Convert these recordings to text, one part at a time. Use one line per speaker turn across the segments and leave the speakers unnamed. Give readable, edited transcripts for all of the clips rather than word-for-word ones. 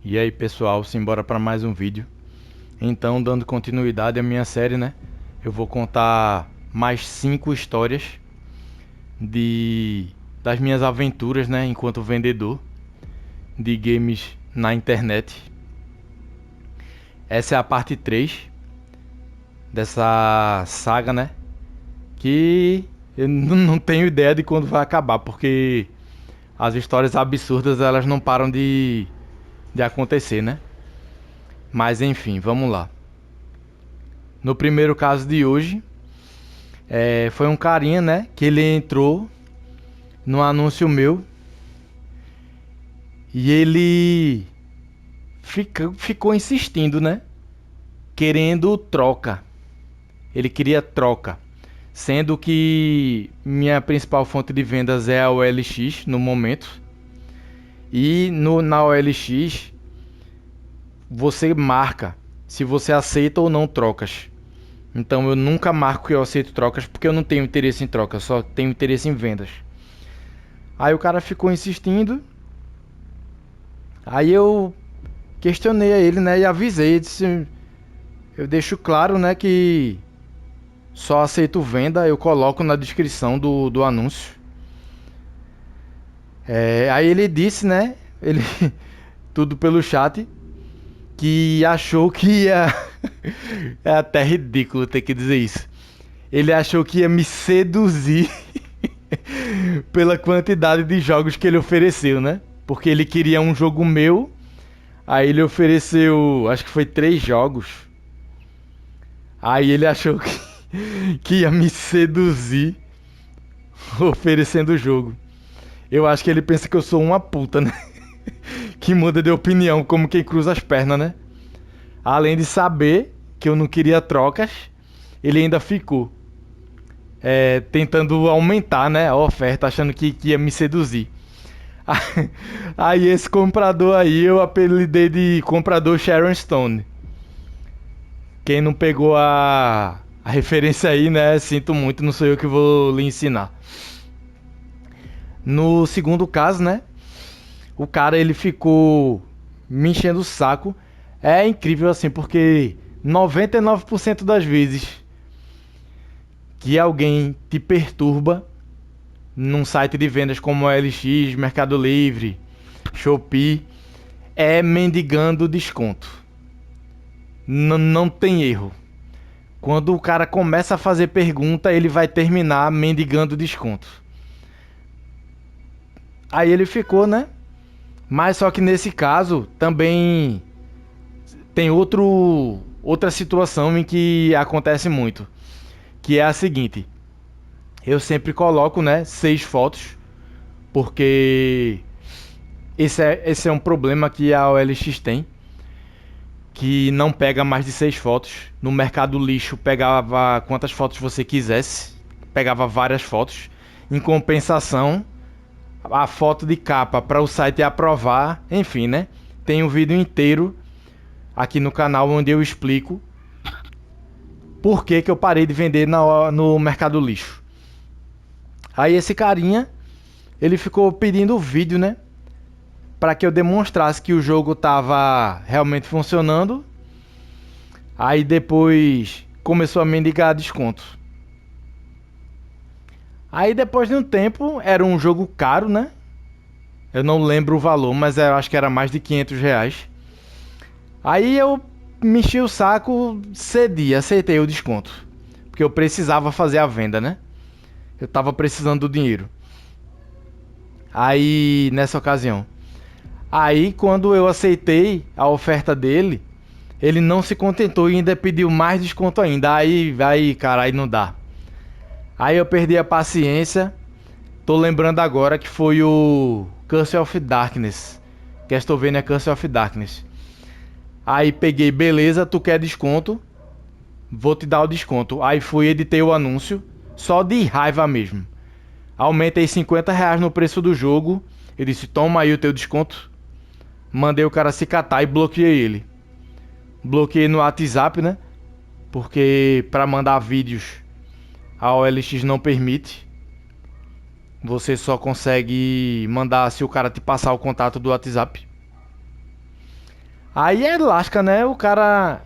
E aí pessoal, simbora para mais um vídeo. Então, dando continuidade à minha série, né? Eu vou contar mais 5 histórias de das minhas aventuras, né, enquanto vendedor de games na internet. Essa é a parte 3 dessa saga, né? Que eu não tenho ideia de quando vai acabar, porque as histórias absurdas elas não param de acontecer, né? Mas enfim, vamos lá. No primeiro caso de hoje, foi um carinha, né? Que ele entrou no anúncio meu e ele ficou insistindo, né? Querendo troca. Ele queria troca. Sendo que minha principal fonte de vendas é a OLX no momento. E na OLX você marca se você aceita ou não trocas. Então eu nunca marco que eu aceito trocas porque eu não tenho interesse em trocas, só tenho interesse em vendas. Aí o cara ficou insistindo. Aí eu questionei a ele, né, e avisei, disse, eu deixo claro, né, que só aceito venda, eu coloco na descrição do anúncio. Aí ele disse, né, ele tudo pelo chat, que achou que ia é até ridículo ter que dizer isso. Ele achou que ia me seduzir pela quantidade de jogos que ele ofereceu, né? Porque ele queria um jogo meu. Aí ele ofereceu, acho que foi 3 jogos. Aí ele achou que ia me seduzir oferecendo o jogo. Eu acho que ele pensa que eu sou uma puta, né? Que muda de opinião como quem cruza as pernas, né? Além de saber que eu não queria trocas, ele ainda ficou tentando aumentar, né, a oferta, achando que ia me seduzir. Aí esse comprador aí eu apelidei de comprador Sharon Stone. Quem não pegou a referência aí, né, sinto muito, não sou eu que vou lhe ensinar. No segundo caso, né, o cara ele ficou me enchendo o saco. É incrível assim, porque 99% das vezes que alguém te perturba num site de vendas como LX, Mercado Livre, Shopee, é mendigando desconto. Não tem erro. Quando o cara começa a fazer pergunta, ele vai terminar mendigando desconto. Aí ele ficou, né? Mas só que nesse caso também tem outra situação em que acontece muito, que é a seguinte: eu sempre coloco, né, 6 fotos, porque esse é um problema que a OLX tem, que não pega mais de 6 fotos. No mercado lixo pegava quantas fotos você quisesse, pegava várias fotos. Em compensação, a foto de capa para o site aprovar, enfim, né? Tem um vídeo inteiro aqui no canal onde eu explico por que eu parei de vender no mercado lixo. Aí esse carinha, ele ficou pedindo o vídeo, né, para que eu demonstrasse que o jogo tava realmente funcionando. Aí depois começou a mendigar desconto. Aí depois de um tempo, era um jogo caro, né? Eu não lembro o valor, mas eu acho que era mais de R$ 500. Aí eu me enchi o saco, cedi, aceitei o desconto. Porque eu precisava fazer a venda, né? Eu tava precisando do dinheiro. Aí, nessa ocasião. Aí, quando eu aceitei a oferta dele, ele não se contentou e ainda pediu mais desconto ainda. Aí, cara, aí não dá. Aí eu perdi a paciência. Tô lembrando agora que foi o Curse of Darkness. Castlevania Curse of Darkness. Aí peguei, beleza, tu quer desconto? Vou te dar o desconto. Aí fui, editei o anúncio, só de raiva mesmo. Aumentei R$ 50 no preço do jogo. Eu disse, toma aí o teu desconto. Mandei o cara se catar e bloqueei ele. Bloqueei no WhatsApp, né? Porque para mandar vídeos a OLX não permite. Você só consegue mandar se o cara te passar o contato do WhatsApp. Aí é lasca, né? O cara,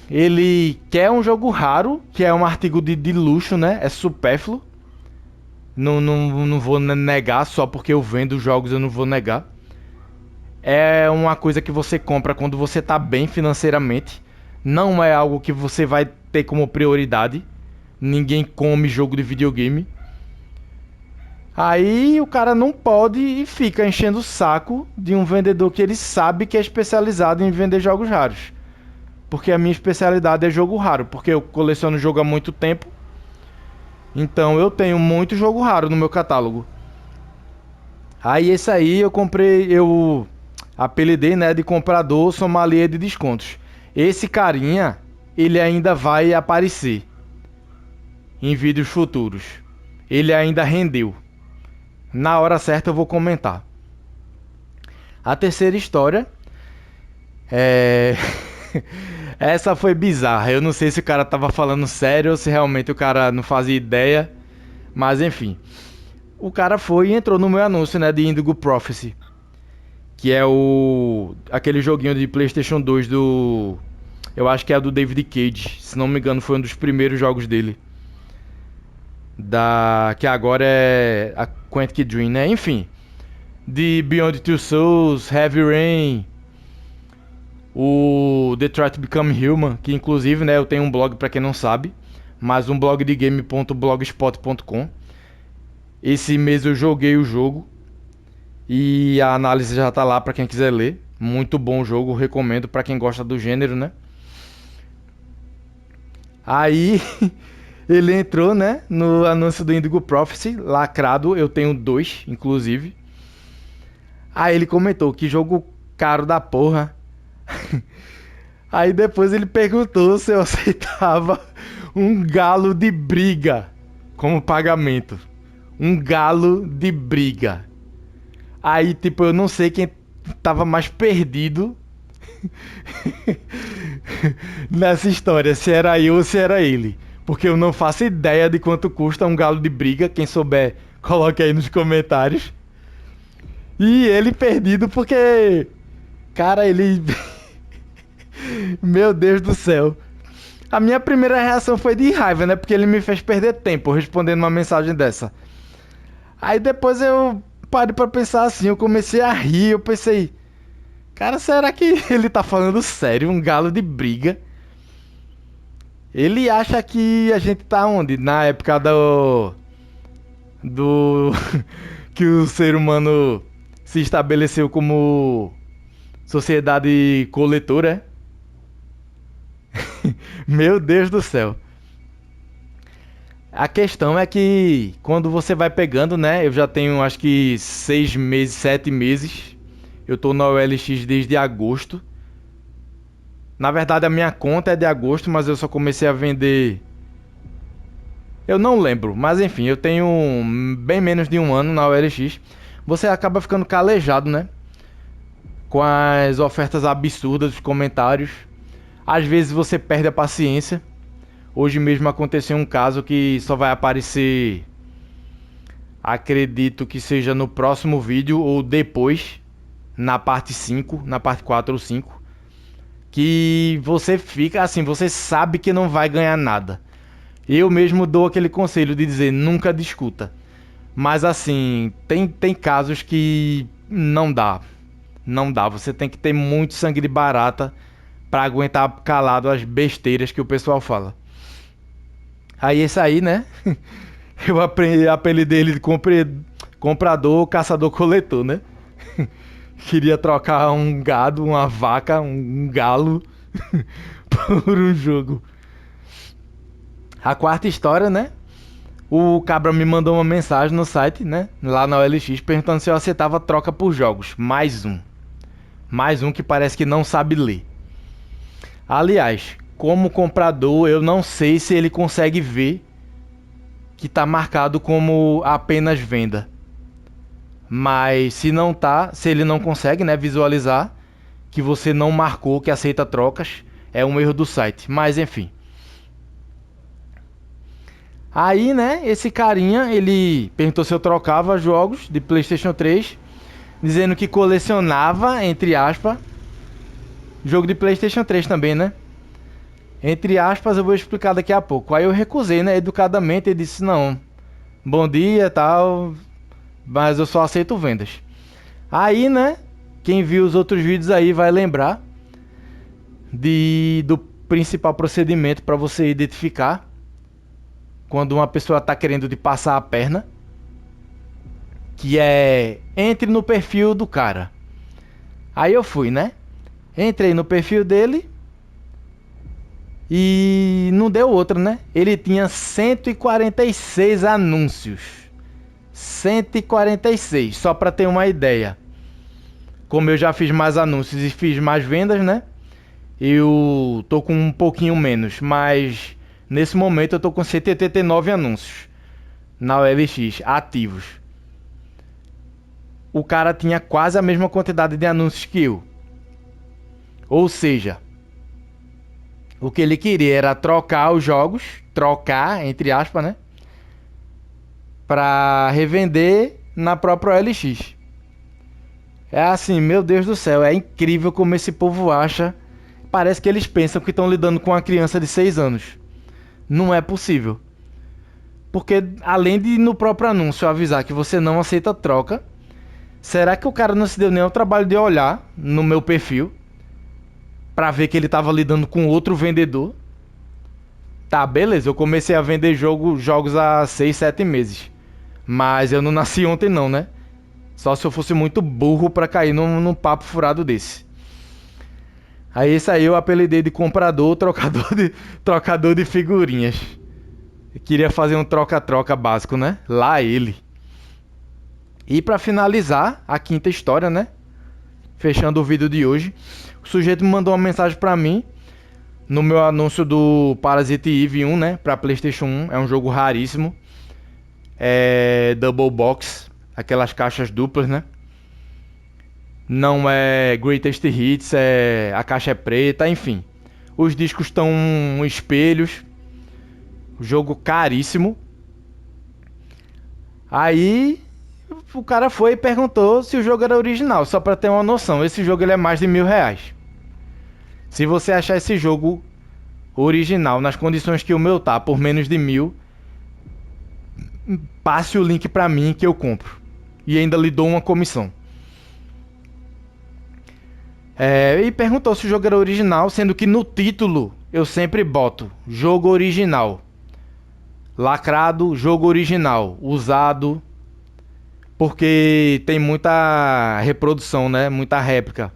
ele quer um jogo raro, que é um artigo de luxo, né? É supérfluo. Não vou negar, só porque eu vendo jogos eu não vou negar. É uma coisa que você compra quando você tá bem financeiramente. Não é algo que você vai ter como prioridade. Ninguém come jogo de videogame. Aí o cara não pode e fica enchendo o saco de um vendedor que ele sabe que é especializado em vender jogos raros. Porque a minha especialidade é jogo raro, porque eu coleciono jogo há muito tempo. Então eu tenho muito jogo raro no meu catálogo. Aí esse aí eu comprei, eu apelidei, né, de comprador sommelier de descontos. Esse carinha, ele ainda vai aparecer em vídeos futuros. Ele ainda rendeu. Na hora certa eu vou comentar. A terceira história é essa foi bizarra. Eu não sei se o cara tava falando sério ou se realmente o cara não fazia ideia, mas enfim. O cara foi e entrou no meu anúncio, né, de Indigo Prophecy, que é o aquele joguinho de PlayStation 2 do, eu acho que é do David Cage, se não me engano, foi um dos primeiros jogos dele. Da que agora é a Quantic Dream, né? Enfim, de Beyond Two Souls, Heavy Rain, o Detroit Become Human, que inclusive, né, eu tenho um blog para quem não sabe, mas um blog de game.blogspot.com. Esse mês eu joguei o jogo e a análise já tá lá para quem quiser ler. Muito bom o jogo, recomendo para quem gosta do gênero, né? Aí ele entrou, né, no anúncio do Indigo Prophecy, lacrado, eu tenho dois, inclusive. Aí ele comentou que jogo caro da porra. Aí depois ele perguntou se eu aceitava um galo de briga como pagamento. Um galo de briga. Aí, tipo, eu não sei quem tava mais perdido nessa história, se era eu ou se era ele. Porque eu não faço ideia de quanto custa um galo de briga. Quem souber, coloque aí nos comentários. E ele perdido porque, cara, ele meu Deus do céu. A minha primeira reação foi de raiva, né? Porque ele me fez perder tempo respondendo uma mensagem dessa. Aí depois eu parei pra pensar assim, eu comecei a rir, eu pensei, cara, será que ele tá falando sério? Um galo de briga? Ele acha que a gente tá onde? Na época do que o ser humano se estabeleceu como sociedade coletora, é? Meu Deus do céu. A questão é que quando você vai pegando, né? Eu já tenho acho que 6 meses, 7 meses. Eu tô na OLX desde agosto. Na verdade a minha conta é de agosto, mas eu só comecei a vender. Eu não lembro, mas enfim, eu tenho bem menos de um ano na OLX. Você acaba ficando calejado, né? Com as ofertas absurdas dos comentários. Às vezes você perde a paciência. Hoje mesmo aconteceu um caso que só vai aparecer, acredito que seja no próximo vídeo ou depois, na parte 5, na parte 4 ou 5, que você fica assim, você sabe que não vai ganhar nada. Eu mesmo dou aquele conselho de dizer, nunca discuta. Mas assim, tem casos que não dá. Não dá, você tem que ter muito sangue de barata para aguentar calado as besteiras que o pessoal fala. Aí esse aí, né? Eu apelidei ele de comprador, caçador, coletor, né? Queria trocar um gado, uma vaca, um galo por um jogo. A quarta história, né? O cabra me mandou uma mensagem no site, né? Lá na OLX, perguntando se eu aceitava troca por jogos. Mais um. Mais um que parece que não sabe ler. Aliás, como comprador, eu não sei se ele consegue ver que está marcado como apenas venda. Mas se não tá, se ele não consegue, né, visualizar que você não marcou que aceita trocas, é um erro do site. Mas enfim. Aí, né, esse carinha, ele perguntou se eu trocava jogos de PlayStation 3, dizendo que colecionava, entre aspas, Jogo de PlayStation 3 também, né? Entre aspas, eu vou explicar daqui a pouco. Aí eu recusei, né? Educadamente, e disse: não, bom dia, tal, mas eu só aceito vendas. Aí, né? Quem viu os outros vídeos aí vai lembrar do principal procedimento para você identificar quando uma pessoa está querendo te passar a perna, que é: entre no perfil do cara. Aí eu fui, né? Entrei no perfil dele e não deu outra, né? Ele tinha 146 anúncios. 146, só para ter uma ideia. Como eu já fiz mais anúncios e fiz mais vendas, né? Eu tô com um pouquinho menos, mas nesse momento eu tô com 189 anúncios na OLX ativos. O cara tinha quase a mesma quantidade de anúncios que eu. Ou seja, o que ele queria era trocar os jogos, trocar, entre aspas, né? Para revender na própria OLX. É assim, meu Deus do céu, é incrível como esse povo acha. Parece que eles pensam que estão lidando com uma criança de 6 anos. Não é possível. Porque além de no próprio anúncio avisar que você não aceita troca, será que o cara não se deu nem ao trabalho de olhar no meu perfil para ver que ele estava lidando com outro vendedor? Tá, beleza, eu comecei a vender jogos há 6, 7 meses. Mas eu não nasci ontem não, né? Só se eu fosse muito burro para cair num papo furado desse. Aí esse aí eu apelidei de comprador, trocador de figurinhas. Eu queria fazer um troca-troca básico, né? Lá ele. E para finalizar a quinta história, né? Fechando o vídeo de hoje, o sujeito me mandou uma mensagem para mim no meu anúncio do Parasite Eve 1, né? Para PlayStation 1. É um jogo raríssimo. É Double Box, aquelas caixas duplas, né? Não é Greatest Hits, a caixa é preta, enfim. Os discos estão espelhos. Jogo caríssimo. Aí o cara foi e perguntou se o jogo era original. Só para ter uma noção, esse jogo ele é mais de R$1.000. Se você achar esse jogo original nas condições que o meu tá, por menos de 1.000, passe o link para mim que eu compro. E ainda lhe dou uma comissão. E perguntou se o jogo era original, sendo que no título eu sempre boto jogo original. Lacrado, jogo original. Usado, porque tem muita reprodução, né? Muita réplica.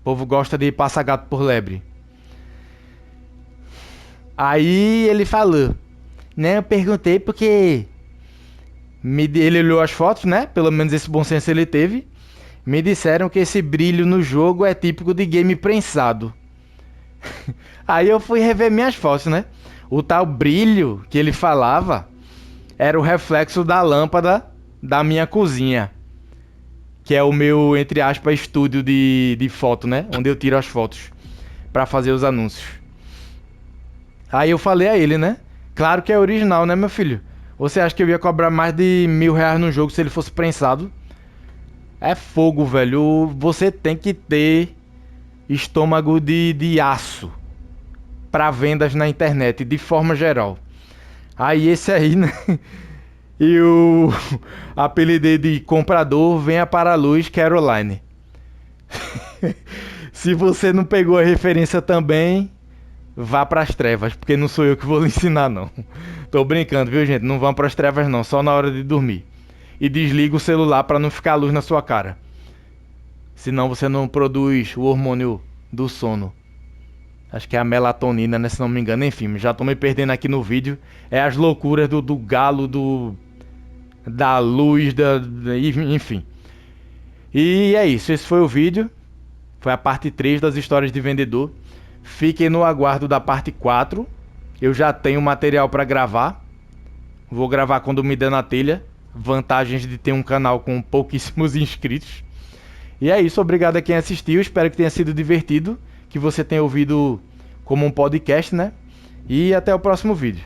O povo gosta de passar gato por lebre. Aí ele falou, né? Eu perguntei porque ele olhou as fotos, né? Pelo menos esse bom senso ele teve. Me disseram que esse brilho no jogo é típico de game prensado. Aí eu fui rever minhas fotos, né? O tal brilho que ele falava era o reflexo da lâmpada da minha cozinha, que é o meu, entre aspas, estúdio de foto, né? Onde eu tiro as fotos para fazer os anúncios. Aí eu falei a ele, né? Claro que é original, né, meu filho? Você acha que eu ia cobrar mais de R$1.000 no jogo se ele fosse prensado? É fogo, velho. Você tem que ter estômago de aço para vendas na internet, de forma geral. Aí esse aí, né? E o apelidei de comprador, venha para a luz, Caroline. Se você não pegou a referência também, vá para as trevas, porque não sou eu que vou lhe ensinar, não. Tô brincando, viu, gente? Não vão para as trevas, não, só na hora de dormir. E desliga o celular para não ficar a luz na sua cara. Senão você não produz o hormônio do sono. Acho que é a melatonina, né? Se não me engano. Enfim, já tô me perdendo aqui no vídeo. É as loucuras do galo, da luz, enfim. E é isso. Esse foi o vídeo. Foi a parte 3 das histórias de vendedor. Fiquem no aguardo da parte 4. Eu já tenho material para gravar. Vou gravar quando me der na telha. Vantagens de ter um canal com pouquíssimos inscritos. E é isso, obrigado a quem assistiu, espero que tenha sido divertido, que você tenha ouvido como um podcast, né? E até o próximo vídeo.